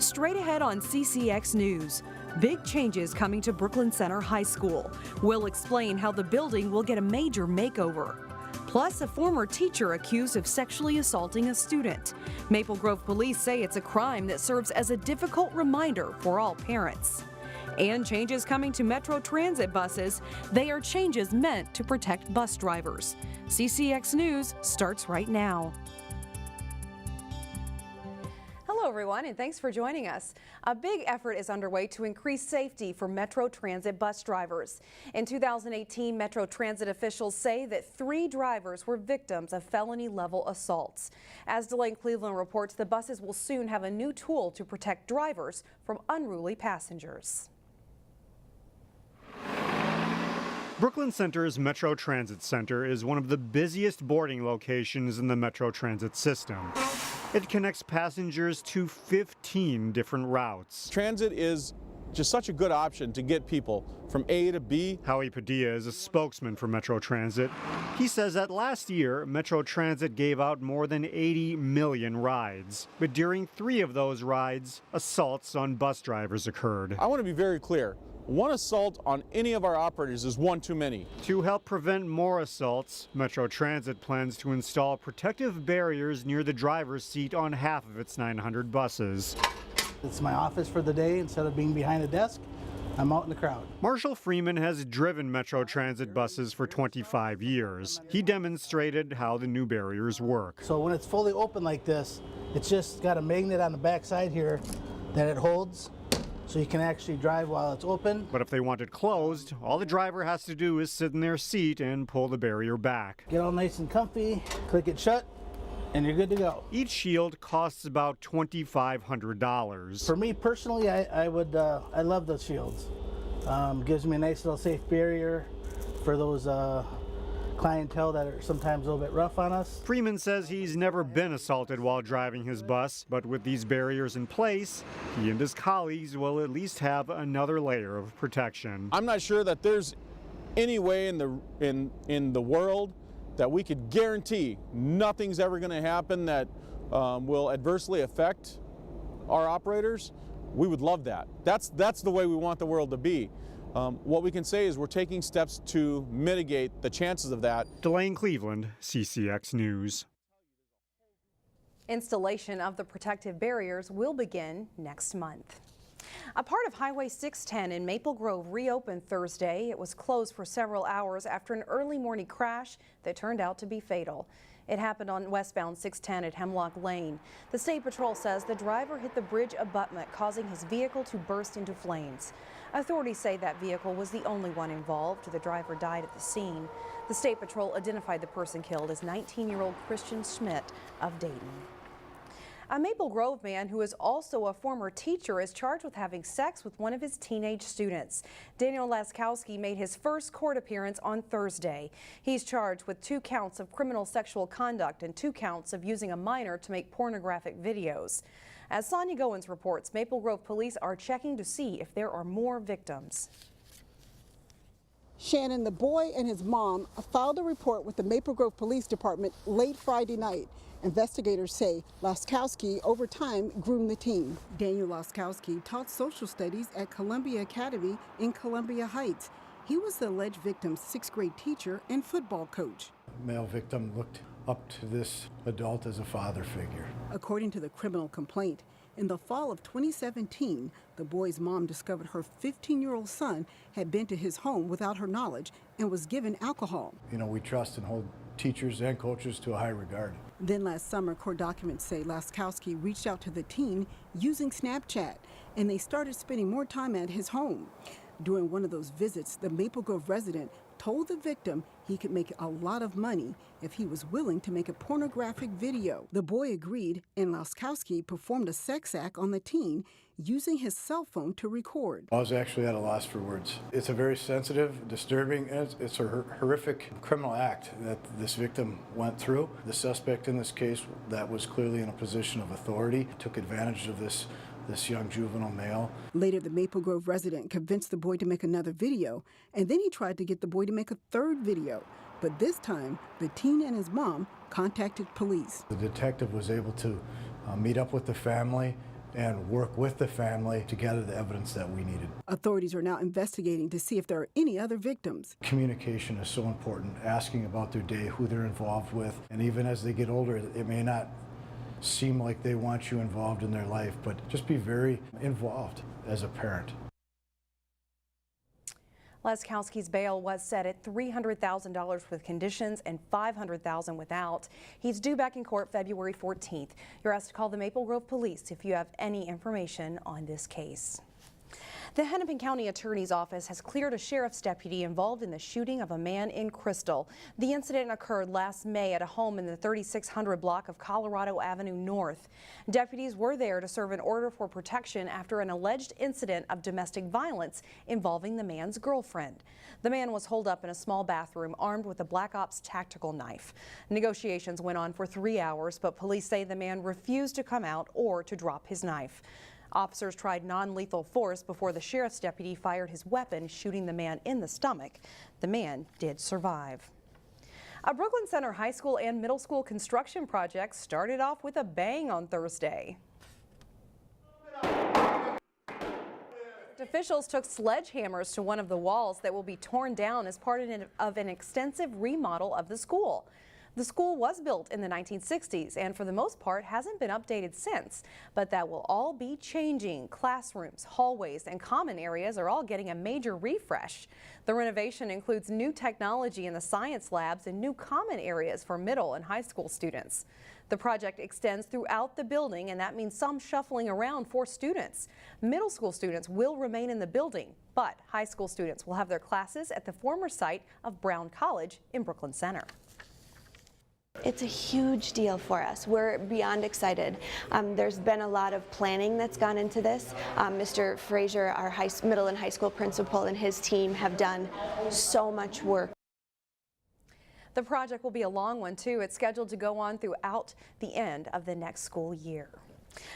Straight ahead on CCX News. Big changes coming to Brooklyn Center High School. We'll explain how the building will get a major makeover. Plus, a former teacher accused of sexually assaulting a student. Maple Grove police say it's a crime that serves as a difficult reminder for all parents. And changes coming to Metro Transit buses. They are changes meant to protect bus drivers. CCX News starts right now. Hello everyone, and thanks for joining us. A big effort is underway to increase safety for Metro Transit bus drivers. In 2018, Metro Transit officials say that 3 drivers were victims of felony-level assaults. As Delane Cleveland reports, the buses will soon have a new tool to protect drivers from unruly passengers. Brooklyn Center's Metro Transit Center is one of the busiest boarding locations in the Metro Transit system. It connects passengers to 15 different routes. Transit is just such a good option to get people from A to B. Howie Padilla is a spokesman for Metro Transit. He says that last year, Metro Transit gave out more than 80 million rides. But during 3 of those rides, assaults on bus drivers occurred. I want to be very clear. One assault on any of our operators is one too many. To help prevent more assaults, Metro Transit plans to install protective barriers near the driver's seat on half of its 900 buses. It's my office for the day. Instead of being behind a desk, I'm out in the crowd. Marshall Freeman has driven Metro Transit buses for 25 years. He demonstrated how the new barriers work. So when it's fully open like this, it's just got a magnet on the back side here that it holds, so you can actually drive while it's open. But if they want it closed, all the driver has to do is sit in their seat and pull the barrier back. Get all nice and comfy, click it shut, and you're good to go. Each shield costs about $2,500. For me personally, I love those shields. Gives me a nice little safe barrier for those clientele that are sometimes a little bit rough on us. Freeman says he's never been assaulted while driving his bus, but with these barriers in place, he and his colleagues will at least have another layer of protection. I'm not sure that there's any way in the world that we could guarantee nothing's ever going to happen that will adversely affect our operators. We would love that. That's the way we want the world to be. What we can say is we're taking steps to mitigate the chances of that. Delane Cleveland, CCX News. Installation of the protective barriers will begin next month. A part of Highway 610 in Maple Grove reopened Thursday. It was closed for several hours after an early morning crash that turned out to be fatal. It happened on westbound 610 at Hemlock Lane. The State Patrol says the driver hit the bridge abutment, causing his vehicle to burst into flames. Authorities say that vehicle was the only one involved. The driver died at the scene. The State Patrol identified the person killed as 19-year-old Christian Schmidt of Dayton. A Maple Grove man who is also a former teacher is charged with having sex with one of his teenage students. Daniel Laskowski made his first court appearance on Thursday. He's charged with 2 counts of criminal sexual conduct and 2 counts of using a minor to make pornographic videos. As Sonia Goins reports, Maple Grove police are checking to see if there are more victims. Shannon, the boy and his mom, filed a report with the Maple Grove Police Department late Friday night. Investigators say Laskowski, over time, groomed the teen. Daniel Laskowski taught social studies at Columbia Academy in Columbia Heights. He was the alleged victim's 6th grade teacher and football coach. The male victim looked up to this adult as a father figure. According to the criminal complaint, in the fall of 2017, the boy's mom discovered her 15-year-old son had been to his home without her knowledge and was given alcohol. You know, we trust and hold teachers and coaches to a high regard. Then last summer, court documents say Laskowski reached out to the teen using Snapchat, and they started spending more time at his home. During one of those visits, the Maple Grove resident told the victim he could make a lot of money if he was willing to make a pornographic video. The boy agreed, and Laskowski performed a sex act on the teen using his cell phone to record. I was actually at a loss for words. It's a very sensitive, disturbing, and it's a horrific criminal act that this victim went through. The suspect in this case that was clearly in a position of authority took advantage of this young juvenile male. Later, the Maple Grove resident convinced the boy to make another video, and then he tried to get the boy to make a 3rd video. But this time, the teen and his mom contacted police. The detective was able to meet up with the family and work with the family to gather the evidence that we needed. Authorities are now investigating to see if there are any other victims. Communication is so important, asking about their day, who they're involved with, and even as they get older, it may not seem like they want you involved in their life, but just be very involved as a parent. Laskowski's bail was set at $300,000 with conditions and $500,000 without. He's due back in court February 14th. You're asked to call the Maple Grove Police if you have any information on this case. The Hennepin County Attorney's Office has cleared a sheriff's deputy involved in the shooting of a man in Crystal. The incident occurred last May at a home in the 3600 block of Colorado Avenue North. Deputies were there to serve an order for protection after an alleged incident of domestic violence involving the man's girlfriend. The man was holed up in a small bathroom armed with a Black Ops tactical knife. Negotiations went on for 3 hours, but police say the man refused to come out or to drop his knife. Officers tried non-lethal force before the sheriff's deputy fired his weapon, shooting the man in the stomach. The man did survive. A Brooklyn Center high school and middle school construction project started off with a bang on Thursday. Officials took sledgehammers to one of the walls that will be torn down as part of an extensive remodel of the school. The school was built in the 1960s and for the most part hasn't been updated since, but that will all be changing. Classrooms, hallways, and common areas are all getting a major refresh. The renovation includes new technology in the science labs and new common areas for middle and high school students. The project extends throughout the building, and that means some shuffling around for students. Middle school students will remain in the building, but high school students will have their classes at the former site of Brown College in Brooklyn Center. It's a huge deal for us. We're beyond excited. There's been a lot of planning that's gone into this. Mr. Frazier, our middle and high school principal, and his team have done so much work. The project will be a long one too. It's scheduled to go on throughout the end of the next school year.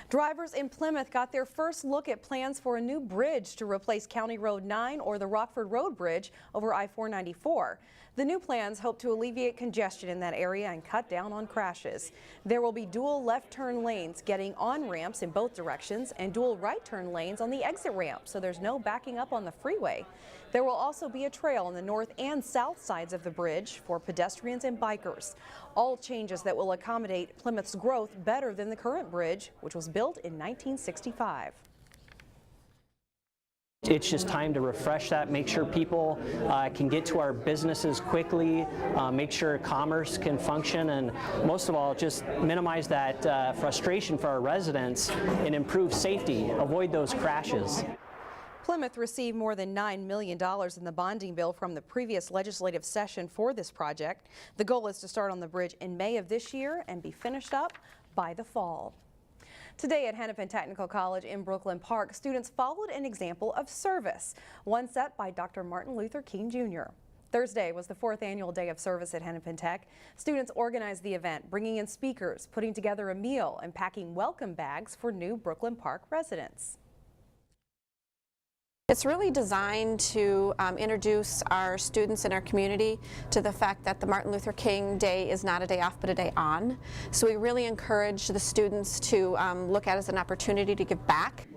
Drivers in Plymouth got their first look at plans for a new bridge to replace County Road 9 or the Rockford Road Bridge over I-494. The new plans hope to alleviate congestion in that area and cut down on crashes. There will be dual left turn lanes getting on ramps in both directions and dual right turn lanes on the exit ramp, so there's no backing up on the freeway. There will also be a trail on the north and south sides of the bridge for pedestrians and bikers. All changes that will accommodate Plymouth's growth better than the current bridge, which was built in 1965. It's just time to refresh that, make sure people can get to our businesses quickly, make sure commerce can function, and most of all, just minimize that frustration for our residents and improve safety, avoid those crashes. Plymouth received more than $9 million in the bonding bill from the previous legislative session for this project. The goal is to start on the bridge in May of this year and be finished up by the fall. Today at Hennepin Technical College in Brooklyn Park, students followed an example of service, one set by Dr. Martin Luther King Jr. Thursday was the 4th annual day of service at Hennepin Tech. Students organized the event, bringing in speakers, putting together a meal, and packing welcome bags for new Brooklyn Park residents. It's really designed to introduce our students and our community to the fact that the Martin Luther King Day is not a day off but a day on. So we really encourage the students to look at it as an opportunity to give back.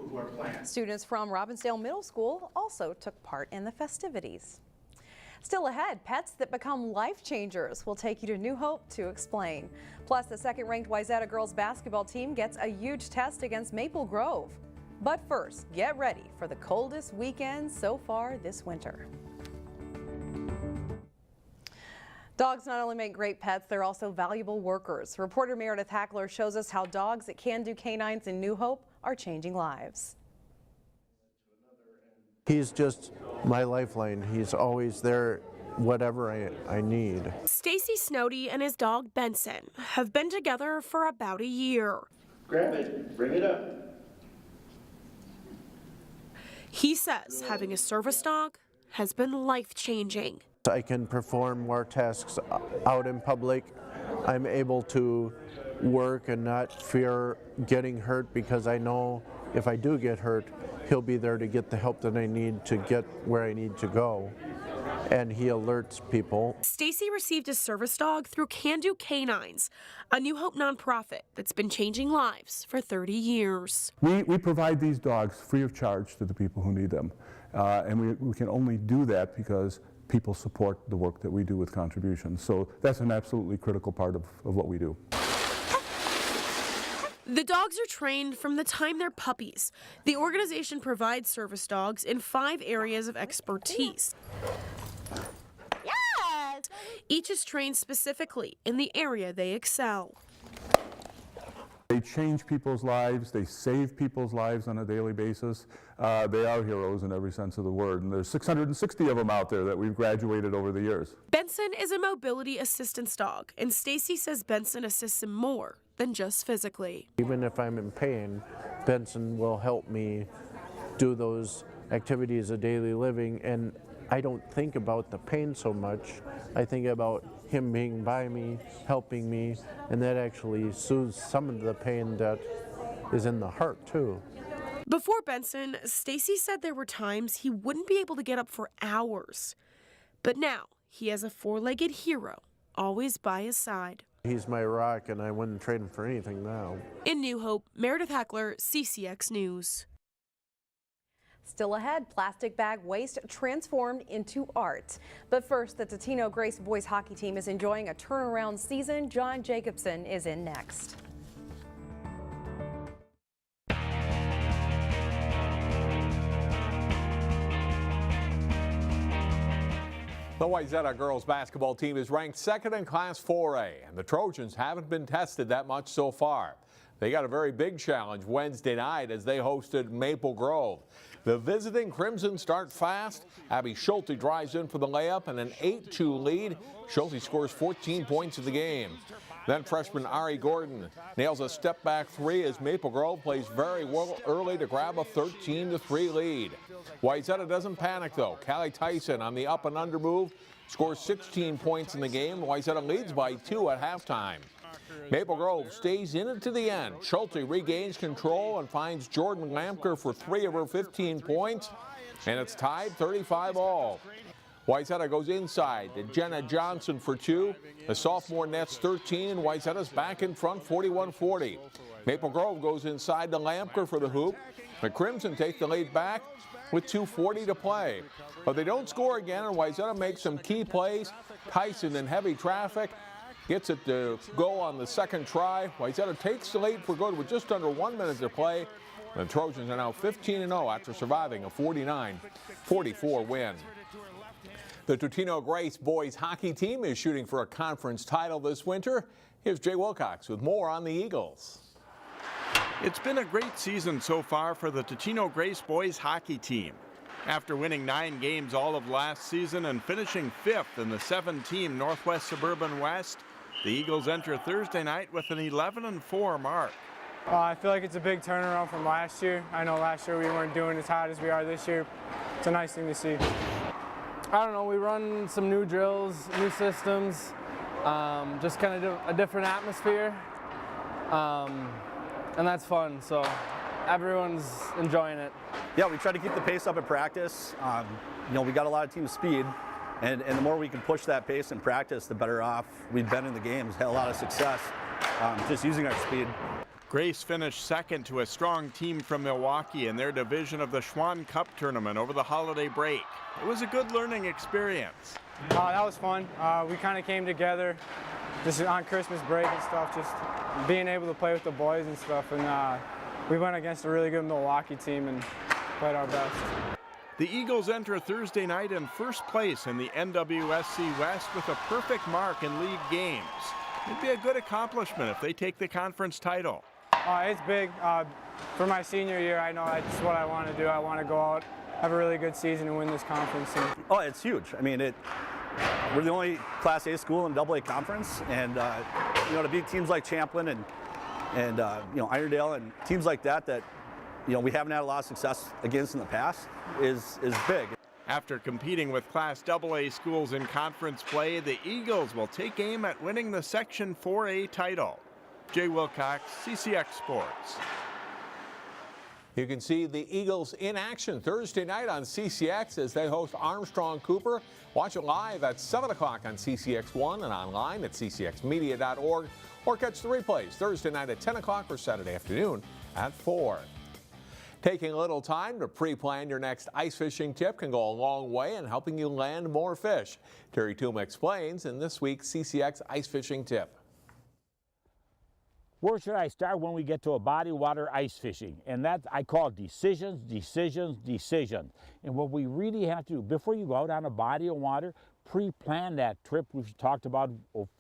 Students from Robbinsdale Middle School also took part in the festivities. Still ahead, pets that become life changers. We'll take you to New Hope to explain. Plus, the second-ranked Wayzata girls basketball team gets a huge test against Maple Grove. But first, get ready for the coldest weekend so far this winter. Dogs not only make great pets, they're also valuable workers. Reporter Meredith Hackler shows us how dogs at Can Do Canines in New Hope are changing lives. He's just my lifeline. He's always there, whatever I need. Stacy Snowdy and his dog Benson have been together for about a year. Grab it, bring it up. He says having a service dog has been life-changing. I can perform more tasks out in public. I'm able to work and not fear getting hurt because I know if I do get hurt, he'll be there to get the help that I need to get where I need to go. and he alerts people. Stacy received a service dog through Can Do Canines, a New Hope nonprofit that's been changing lives for 30 years. We provide these dogs free of charge to the people who need them. And we can only do that because people support the work that we do with contributions. So that's an absolutely critical part of what we do. The dogs are trained from the time they're puppies. The organization provides service dogs in 5 areas of expertise. Yes! Each is trained specifically in the area they excel. They change people's lives, they save people's lives on a daily basis. They are heroes in every sense of the word, and there's 660 of them out there that we've graduated over the years. Benson is a mobility assistance dog, and Stacy says Benson assists him more than just physically. Even if I'm in pain, Benson will help me do those activities of daily living, and I don't think about the pain so much. I think about him being by me, helping me, and that actually soothes some of the pain that is in the heart too. Before Benson, Stacy said there were times he wouldn't be able to get up for hours. But now he has a 4-legged hero always by his side. He's my rock, and I wouldn't trade him for anything now. In New Hope, Meredith Heckler, CCX News. Still ahead, plastic bag waste transformed into art. But first, the Totino Grace boys hockey team is enjoying a turnaround season. John Jacobson is in next. The Wayzata girls basketball team is ranked 2nd in Class 4A, and the Trojans haven't been tested that much so far. They got a very big challenge Wednesday night as they hosted Maple Grove. The visiting Crimson start fast. Abby Schulte drives in for the layup and an 8-2 lead. Schulte scores 14 points in the game. Then freshman Ari Gordon nails a step-back 3 as Maple Grove plays very well early to grab a 13-3 lead. Wayzata doesn't panic, though. Callie Tyson on the up-and-under move scores 16 points in the game. Wayzata leads by 2 at halftime. Maple Grove stays in it to the end. Schulte regains control and finds Jordan Lamker for 3 of her 15 points, and it's tied 35-all. Wayzata goes inside to Jenna Johnson for 2. The sophomore nets 13, and Wayzata's back in front 41-40. Maple Grove goes inside to Lamker for the hoop. The Crimson take the lead back with 2:40 to play. But they don't score again, and Wayzata makes some key plays. Tyson in heavy traffic gets it to go on the second try. Wayzata takes the lead for good with just under 1 minute to play. The Trojans are now 15-0 after surviving a 49-44 win. The Totino Grace boys hockey team is shooting for a conference title this winter. Here's Jay Wilcox with more on the Eagles. It's been a great season so far for the Totino Grace boys hockey team. After winning 9 games all of last season and finishing 5th in the 7-team Northwest Suburban West, the Eagles enter Thursday night with an 11-4 mark. I feel like it's a big turnaround from last year. I know last year we weren't doing as hot as we are this year. It's a nice thing to see. I don't know, we run some new drills, new systems, just kind of a different atmosphere, and that's fun, so everyone's enjoying it. Yeah, we try to keep the pace up at practice. We got a lot of team speed, and the more we can push that pace in practice, the better off we've been in the games. Had a lot of success just using our speed. Grace finished 2nd to a strong team from Milwaukee in their division of the Schwann Cup tournament over the holiday break. It was a good learning experience. That was fun. We kind of came together just on Christmas break and stuff, just being able to play with the boys and stuff. And we went against a really good Milwaukee team and played our best. The Eagles enter Thursday night in first place in the NWSC West with a perfect mark in league games. It'd be a good accomplishment if they take the conference title. It's big. For my senior year, I know that's what I want to do. I want to go out, have a really good season, and win this conference. Oh, it's huge. I mean, we're the only Class A school in AA conference, and to beat teams like Champlin and Irondale and teams like that we haven't had a lot of success against in the past is big. After competing with Class AA schools in conference play, the Eagles will take aim at winning the Section 4A title. Jay Wilcox, CCX Sports. You can see the Eagles in action Thursday night on CCX as they host Armstrong Cooper. Watch it live at 7 o'clock on CCX1 and online at ccxmedia.org, or catch the replays Thursday night at 10 o'clock or Saturday afternoon at 4. Taking a little time to pre-plan your next ice fishing tip can go a long way in helping you land more fish. Terry Tuma explains in this week's CCX Ice Fishing Tip. Where should I start when we get to a body of water ice fishing? And that I call decisions, decisions, decisions. And what we really have to do before you go out on a body of water, pre-plan that trip. We've talked about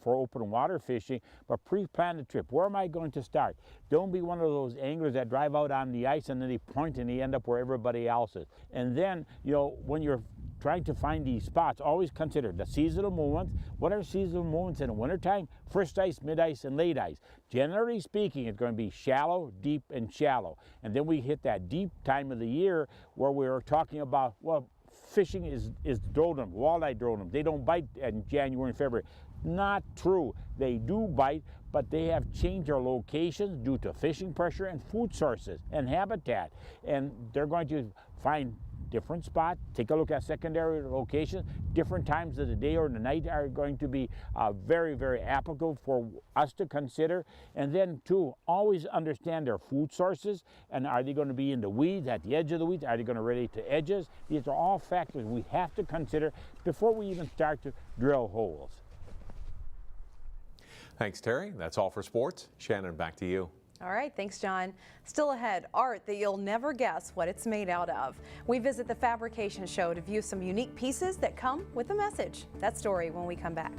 for open water fishing, but pre-plan the trip. Where am I going to start? Don't be one of those anglers that drive out on the ice and then they point and they end up where everybody else is. And then, you know, when you're trying to find these spots, always consider the seasonal movements. What are seasonal movements in the wintertime? First ice, mid ice, and late ice. Generally speaking, it's going to be shallow, deep, and shallow. And then we hit that deep time of the year where we're talking about, well, fishing is doldrum, walleye doldrum. They don't bite in January and February. Not true. They do bite, but they have changed their locations due to fishing pressure and food sources and habitat. And they're going to find different spots. Take a look at secondary locations. Different times of the day or the night are going to be very, very applicable for us to consider. And then too, always understand their food sources. And are they going to be in the weeds, at the edge of the weeds? Are they going to relate to edges? These are all factors we have to consider before we even start to drill holes. Thanks, Terry. That's all for sports. Shannon, back to you. All right, thanks, John. Still ahead, art that you'll never guess what it's made out of. We visit the fabrication show to view some unique pieces that come with a message. That story when we come back.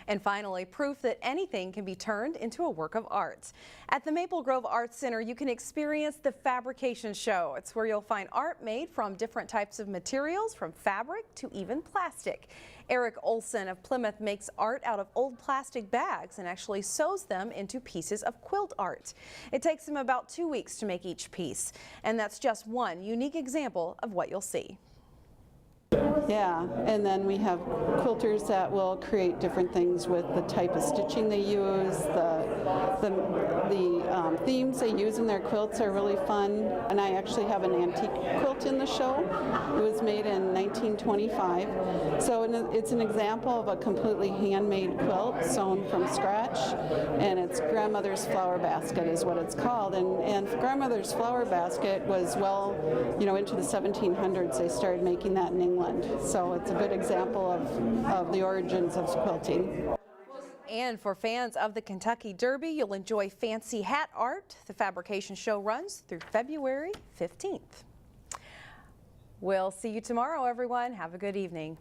And finally, proof that anything can be turned into a work of art. At the Maple Grove Arts Center, you can experience the fabrication show. It's where you'll find art made from different types of materials, from fabric to even plastic. Eric Olson of Plymouth makes art out of old plastic bags and actually sews them into pieces of quilt art. It takes him about 2 weeks to make each piece, and that's just one unique example of what you'll see. Yeah, and then we have quilters that will create different things with the type of stitching they use, the themes they use in their quilts are really fun. And I actually have an antique quilt in the show. It was made in 1925. So it's an example of a completely handmade quilt sewn from scratch, and it's Grandmother's Flower Basket is what it's called. And Grandmother's Flower Basket was, well, you know, into the 1700s they started making that in England. So it's a good example of the origins of quilting. And for fans of the Kentucky Derby, you'll enjoy fancy hat art. The fabrication show runs through February 15th. We'll see you tomorrow, everyone. Have a good evening.